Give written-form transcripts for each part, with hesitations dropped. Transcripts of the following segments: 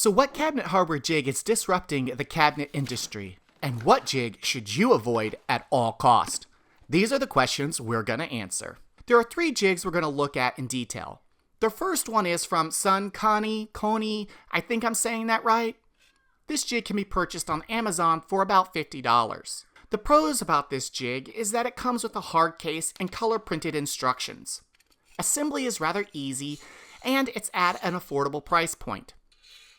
So what cabinet hardware jig is disrupting the cabinet industry? And what jig should you avoid at all cost? These are the questions we're going to answer. There are 3 jigs we're going to look at in detail. The first one is from Suncony, I think I'm saying that right. This jig can be purchased on Amazon for about $50. The pros about this jig is that it comes with a hard case and color printed instructions. Assembly is rather easy and it's at an affordable price point.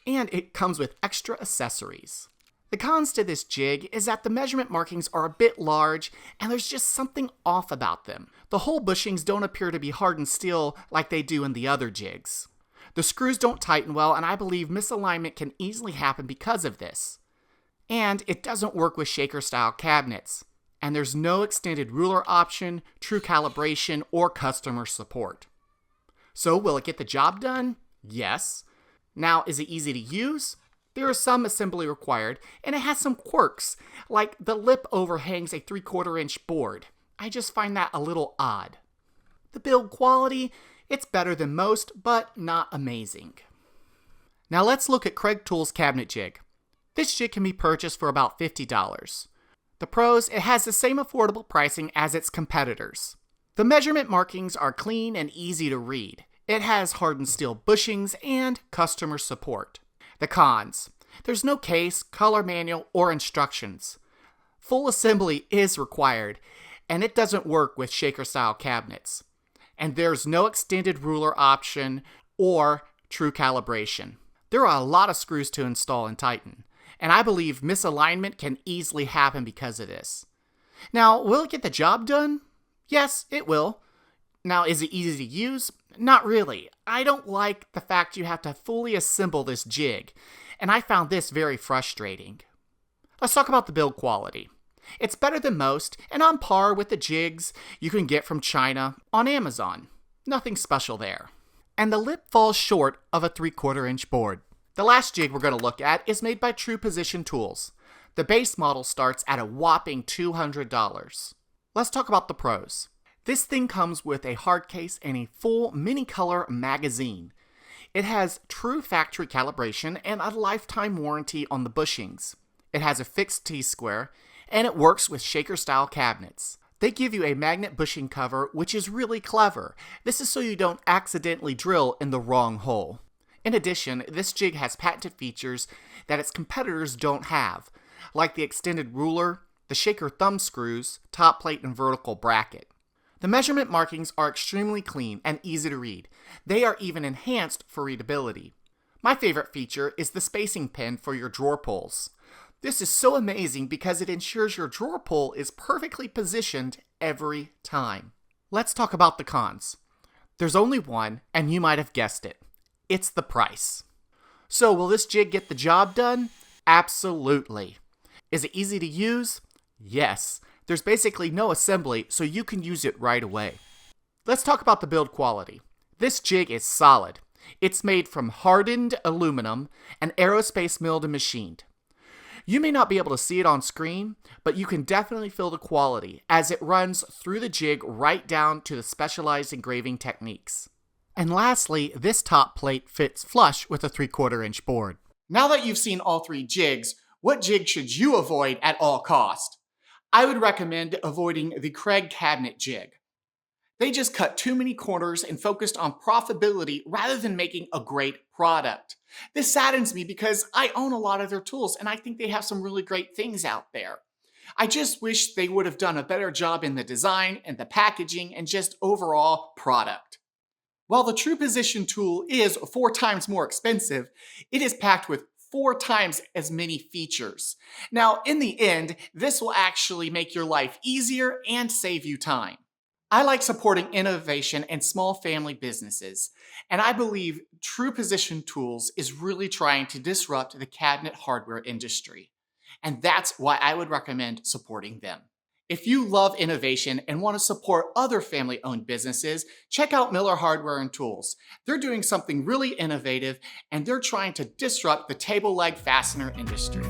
And it comes with extra accessories. The cons to this jig is that the measurement markings are a bit large and there's just something off about them. The hole bushings don't appear to be hardened steel like they do in the other jigs. The screws don't tighten well, and I believe misalignment can easily happen because of this. And it doesn't work with shaker style cabinets. And there's no extended ruler option, true calibration, or customer support. So will it get the job done? Yes. Now, is it easy to use? There is some assembly required, and it has some quirks, like the lip overhangs a 3/4 inch board. I just find that a little odd. The build quality, it's better than most, but not amazing. Now let's look at Kreg Tools cabinet jig. This jig can be purchased for about $50. The pros, it has the same affordable pricing as its competitors. The measurement markings are clean and easy to read. It has hardened steel bushings and customer support. The cons, there's no case, color manual, or instructions. Full assembly is required, and it doesn't work with shaker style cabinets. And there's no extended ruler option or true calibration. There are a lot of screws to install and tighten, and I believe misalignment can easily happen because of this. Now, will it get the job done? Yes, it will. Now, is it easy to use? Not really. I don't like the fact you have to fully assemble this jig, and I found this very frustrating. Let's talk about the build quality. It's better than most, and on par with the jigs you can get from China on Amazon. Nothing special there. And the lip falls short of a 3/4 inch board. The last jig we're going to look at is made by True Position Tools. The base model starts at a whopping $200. Let's talk about the pros. This thing comes with a hard case and a full mini-color magazine. It has true factory calibration and a lifetime warranty on the bushings. It has a fixed T-square, and it works with shaker-style cabinets. They give you a magnet bushing cover, which is really clever. This is so you don't accidentally drill in the wrong hole. In addition, this jig has patented features that its competitors don't have, like the extended ruler, the shaker thumb screws, top plate, and vertical bracket. The measurement markings are extremely clean and easy to read. They are even enhanced for readability. My favorite feature is the spacing pin for your drawer pulls. This is so amazing because it ensures your drawer pull is perfectly positioned every time. Let's talk about the cons. There's only one, and you might have guessed it. It's the price. So will this jig get the job done? Absolutely. Is it easy to use? Yes. There's basically no assembly, so you can use it right away. Let's talk about the build quality. This jig is solid. It's made from hardened aluminum and aerospace milled and machined. You may not be able to see it on screen, but you can definitely feel the quality as it runs through the jig right down to the specialized engraving techniques. And lastly, this top plate fits flush with a 3/4 inch board. Now that you've seen all 3 jigs, what jig should you avoid at all cost? I would recommend avoiding the Kreg cabinet jig. They just cut too many corners and focused on profitability rather than making a great product. This saddens me because I own a lot of their tools and I think they have some really great things out there. I just wish they would have done a better job in the design and the packaging and just overall product. While the True Position tool is 4 times more expensive, it is packed with 4 times as many features. Now, in the end, this will actually make your life easier and save you time. I like supporting innovation and small family businesses, and I believe True Position Tools is really trying to disrupt the cabinet hardware industry. And that's why I would recommend supporting them. If you love innovation and want to support other family-owned businesses, check out Miller Hardware and Tools. They're doing something really innovative, and they're trying to disrupt the table leg fastener industry.